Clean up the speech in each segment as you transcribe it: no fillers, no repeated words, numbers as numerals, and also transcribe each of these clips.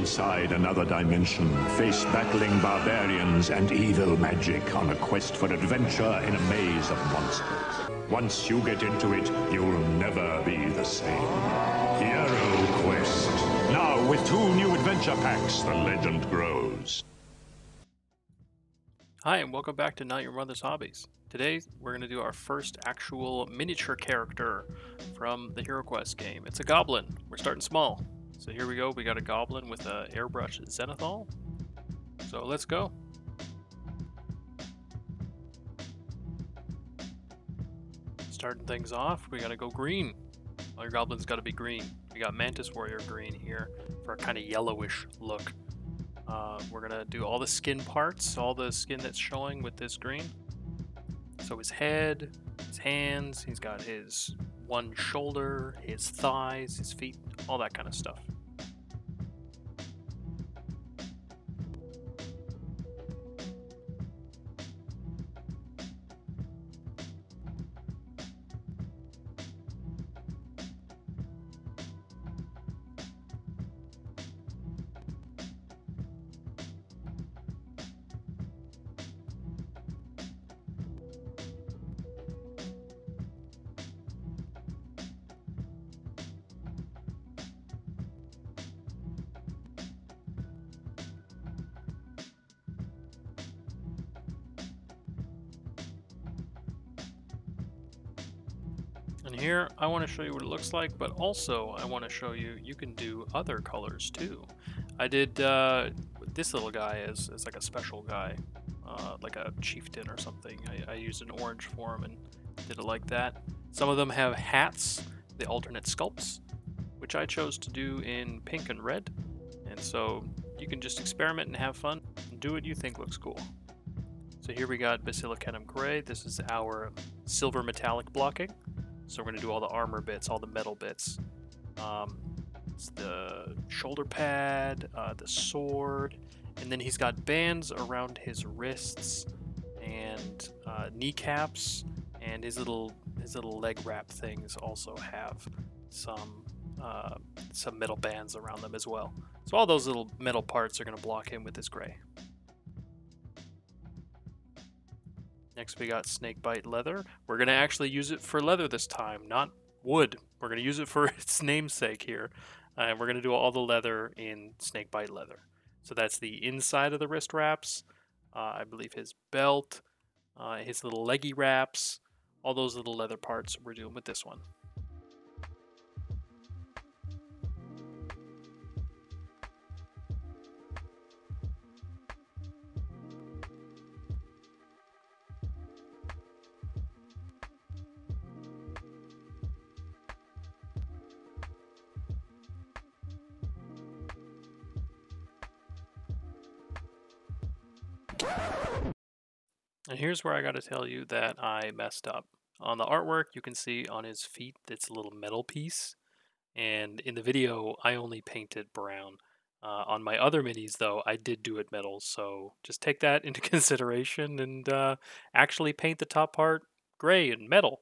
inside another dimension, face battling barbarians and evil magic on a quest for adventure in a maze of monsters. Once you get into it, you'll never be the same. Hero Quest. Now with 2 new adventure packs, the legend grows. Hi, and welcome back to Not Your Mother's Hobbies. Today, we're going to do our first actual miniature character from the Hero Quest game. It's a goblin. We're starting small. So here we go. We got a goblin with a airbrush zenithal. So let's go. Starting things off, we got to go green. All your goblins got to be green. We got Mantis Warrior green here for a kind of yellowish look. We're going to do all the skin parts, all the skin that's showing with this green. So his head, his hands, he's got his one shoulder, his thighs, his feet, all that kind of stuff. And here I want to show you what it looks like, but also I want to show you you can do other colors too. I did this little guy as like a special guy, like a chieftain or something. I used an orange for him and did it like that. Some of them have hats, the alternate sculpts, which I chose to do in pink and red. And so you can just experiment and have fun and do what you think looks cool. So here we got Basilicanum Gray. This is our silver metallic blocking. So we're going to do all the armor bits, all the metal bits. It's the shoulder pad, the sword, and then he's got bands around his wrists and kneecaps, and his little leg wrap things also have some metal bands around them as well. So all those little metal parts are going to block him with this gray. Next we got Snakebite Leather. We're going to actually use it for leather this time, not wood. We're going to use it for its namesake here. And we're going to do all the leather in Snakebite Leather. So that's the inside of the wrist wraps, I believe his belt, his little leggy wraps, all those little leather parts we're doing with this one. And here's where I gotta tell you that I messed up. On the artwork, you can see on his feet it's a little metal piece, and in the video, I only painted brown. On my other minis, though, I did do it metal, so just take that into consideration and actually paint the top part gray and metal.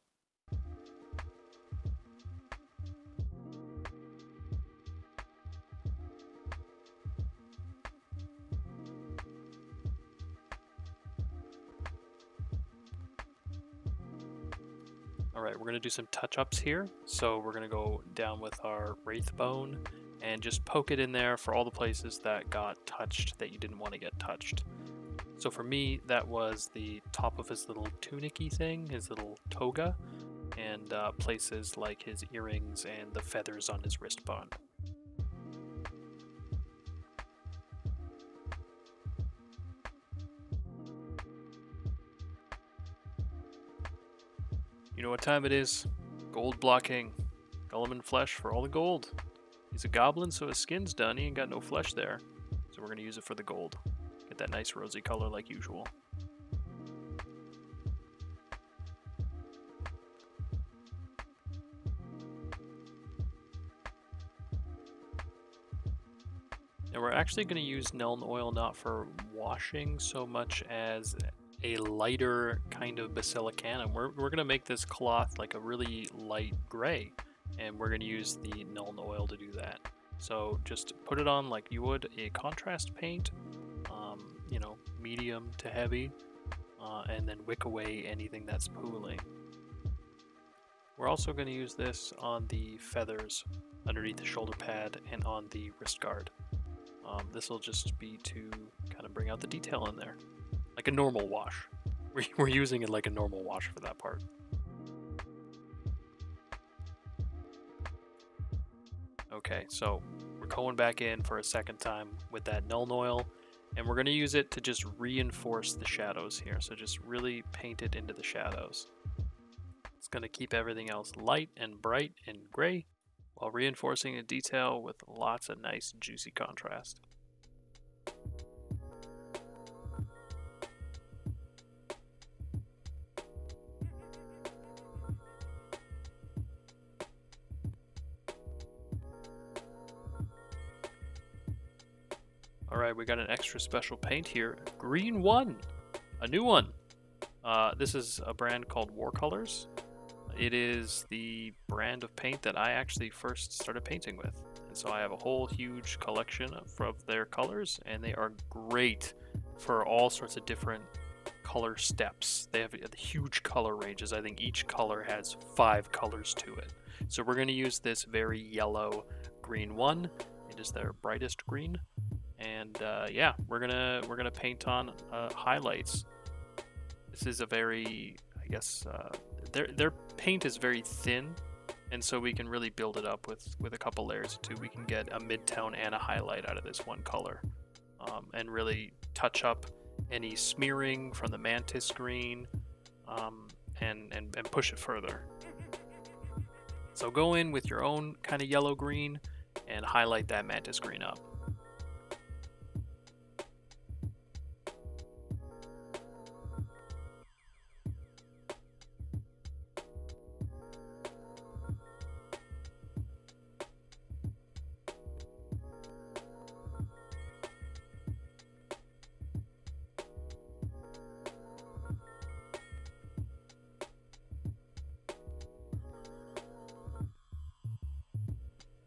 Alright, we're going to do some touch-ups here. So we're going to go down with our Wraith Bone and just poke it in there for all the places that got touched that you didn't want to get touched. So for me, that was the top of his little tunic-y thing, his little toga, and places like his earrings and the feathers on his wristband. You know what time it is? Gold blocking. Guilliman flesh for all the gold. He's a goblin, so his skin's done. He ain't got no flesh there. So we're going to use it for the gold. Get that nice rosy color like usual. And we're actually going to use Nuln Oil not for washing so much as a lighter kind of basilicanum. We're going to make this cloth like a really light gray, and we're going to use the Nuln Oil to do that. So just put it on like you would a contrast paint, you know, medium to heavy, and then wick away anything that's pooling. We're also going to use this on the feathers underneath the shoulder pad and on the wrist guard. This will just be to kind of bring out the detail in there, like a normal wash. We're using it like a normal wash for that part. Okay, so we're going back in for a second time with that Nuln Oil, and we're going to use it to just reinforce the shadows here. So just really paint it into the shadows. It's going to keep everything else light and bright and gray, while reinforcing the detail with lots of nice juicy contrast. Alright, we got an extra special paint here. Green 1! A new one! This is a brand called Warcolors. It is the brand of paint that I actually first started painting with. And so I have a whole huge collection of their colors, and they are great for all sorts of different color steps. They have huge color ranges. I think each color has 5 colors to it. So we're going to use this very yellow green one. It is their brightest green. And yeah, we're gonna paint on highlights. This is a very, I guess, their paint is very thin, and so we can really build it up with a couple layers too. We can get a mid-tone and a highlight out of this one color, and really touch up any smearing from the mantis green, and push it further. So go in with your own kind of yellow green and highlight that mantis green up.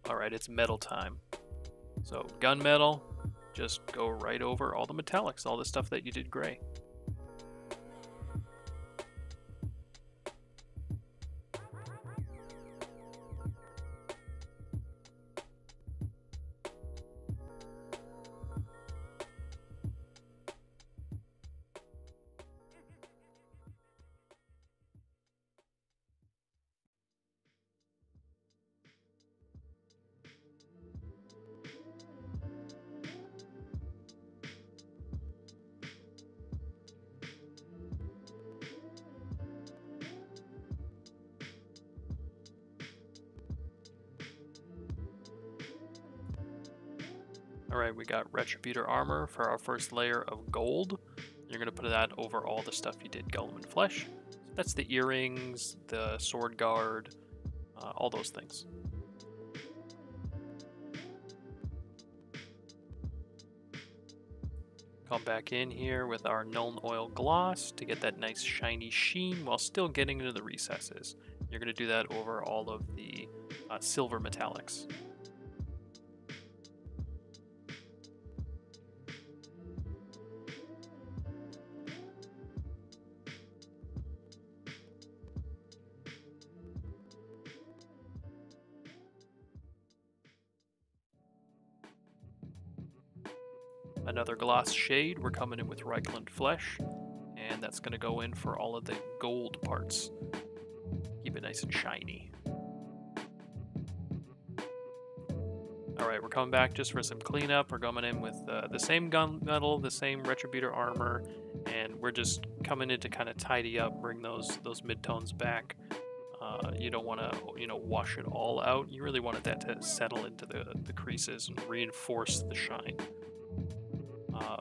Alright, it's metal time. So gunmetal, just go right over all the metallics, all the stuff that you did gray. Alright, we got Retributor armor for our first layer of gold. You're going to put that over all the stuff you did Guilliman Flesh. So that's the earrings, the sword guard, all those things. Come back in here with our Nuln Oil gloss to get that nice shiny sheen while still getting into the recesses. You're going to do that over all of the silver metallics. Another gloss shade, we're coming in with Reikland Flesh, and that's going to go in for all of the gold parts. Keep it nice and shiny. Alright, we're coming back just for some cleanup. We're coming in with the same gunmetal, the same Retributor armor, and we're just coming in to kind of tidy up, bring those midtones back. You don't want to, wash it all out. You really wanted that to settle into the creases and reinforce the shine.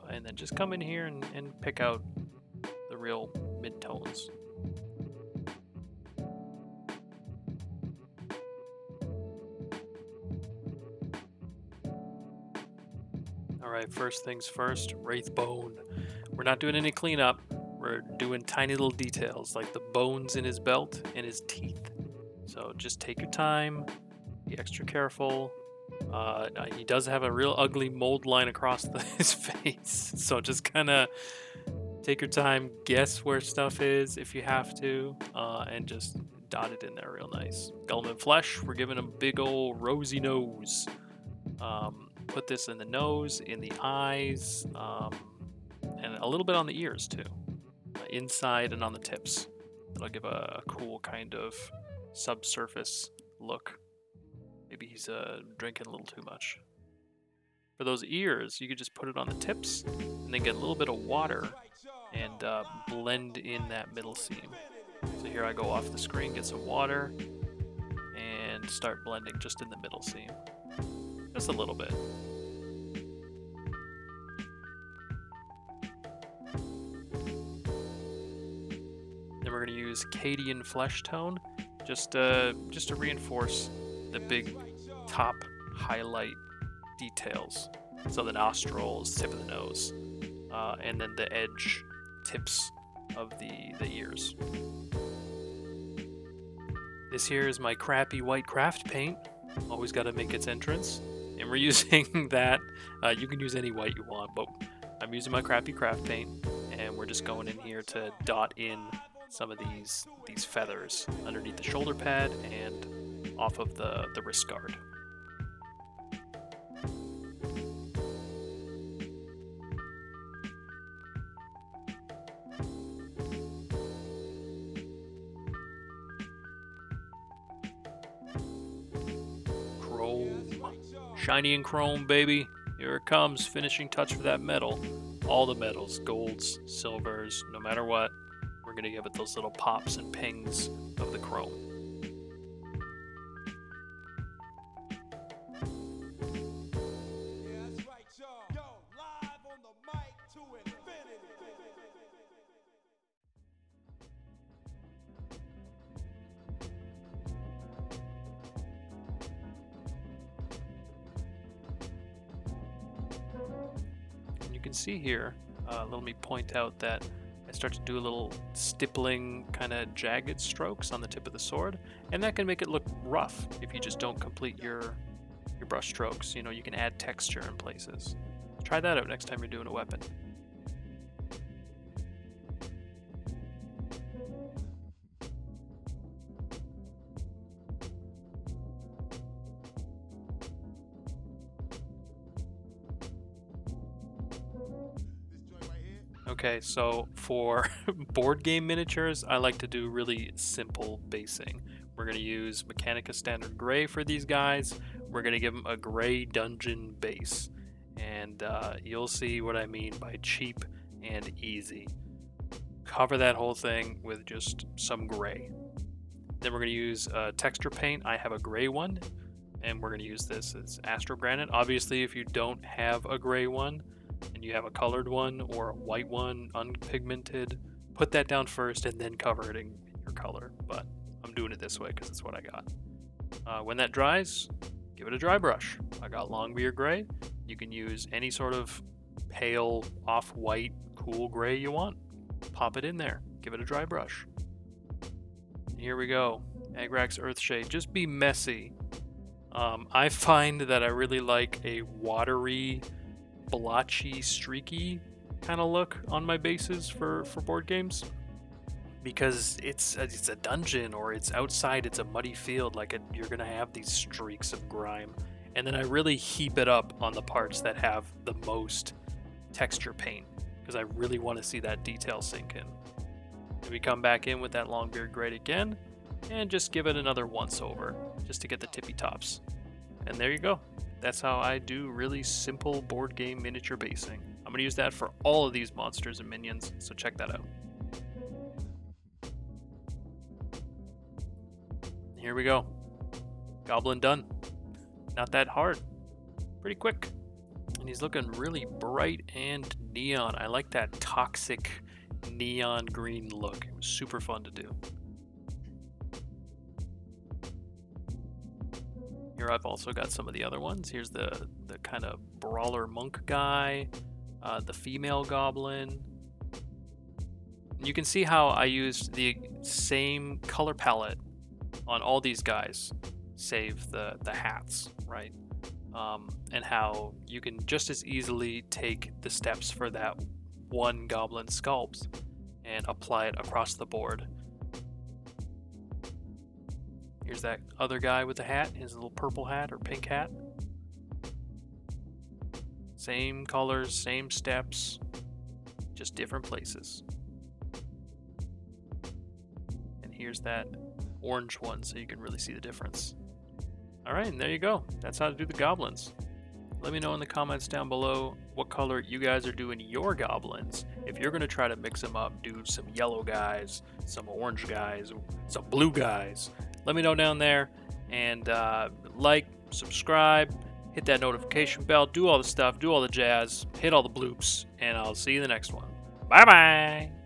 And then just come in here and pick out the real mid-tones. Alright, first things first, Wraithbone. We're not doing any cleanup. We're doing tiny little details like the bones in his belt and his teeth. So just take your time, be extra careful, He does have a real ugly mold line across his face, so just kind of take your time, guess where stuff is if you have to, and just dot it in there real nice. Gullman Flesh, we're giving him big old rosy nose. Put this in the nose, in the eyes, and a little bit on the ears too, inside and on the tips. That'll give a cool kind of subsurface look. Maybe he's drinking a little too much. For those ears, you could just put it on the tips and then get a little bit of water and blend in that middle seam. So here I go off the screen, get some water, and start blending just in the middle seam. Just a little bit. Then we're going to use Cadian Flesh Tone just to reinforce the big top highlight details. So the nostrils, tip of the nose, and then the edge tips of the ears. This here is my crappy white craft paint. Always got to make its entrance. And we're using that. You can use any white you want, but I'm using my crappy craft paint, and we're just going in here to dot in some of these feathers underneath the shoulder pad and off of the wrist guard. Chrome. Shiny and chrome, baby. Here it comes. Finishing touch for that metal. All the metals, golds, silvers, no matter what, we're going to give it those little pops and pings of the chrome. You can see here, let me point out that I start to do a little stippling kind of jagged strokes on the tip of the sword, and that can make it look rough if you just don't complete your brush strokes. You know, you can add texture in places. Try that out next time you're doing a weapon. Okay, so for board game miniatures, I like to do really simple basing. We're going to use Mechanica Standard Gray for these guys. We're going to give them a gray dungeon base. And you'll see what I mean by cheap and easy. Cover that whole thing with just some gray. Then we're going to use texture paint. I have a gray one, and we're going to use this as Astro Granite. Obviously, if you don't have a gray one, and you have a colored one or a white one, unpigmented, put that down first and then cover it in your color. But I'm doing it this way because it's what I got. When that dries, give it a dry brush. I got Longbeard Gray. You can use any sort of pale, off-white, cool gray you want. Pop it in there. Give it a dry brush. Here we go. Agrax Earthshade. Just be messy. I find that I really like a watery, blotchy, streaky kind of look on my bases for board games, because it's a dungeon or it's outside, it's a muddy field, you're gonna have these streaks of grime, and then I really heap it up on the parts that have the most texture paint because I really want to see that detail sink in. And we come back in with that Longbeard Gray again and just give it another once over just to get the tippy tops, and there you go. That's how I do really simple board game miniature basing. I'm going to use that for all of these monsters and minions, so check that out. Here we go. Goblin done. Not that hard. Pretty quick. And he's looking really bright and neon. I like that toxic neon green look. It was super fun to do. Here I've also got some of the other ones. Here's the kind of brawler monk guy, the female goblin. You can see how I used the same color palette on all these guys, save the hats, right? and how you can just as easily take the steps for that one goblin sculpt and apply it across the board. Here's that other guy with the hat, his little purple hat or pink hat. Same colors, same steps, just different places. And here's that orange one so you can really see the difference. Alright, and there you go. That's how to do the goblins. Let me know in the comments down below what color you guys are doing your goblins. If you're going to try to mix them up, do some yellow guys, some orange guys, some blue guys. Let me know down there, and like, subscribe, hit that notification bell, do all the stuff, do all the jazz, hit all the bloops, and I'll see you in the next one. Bye-bye!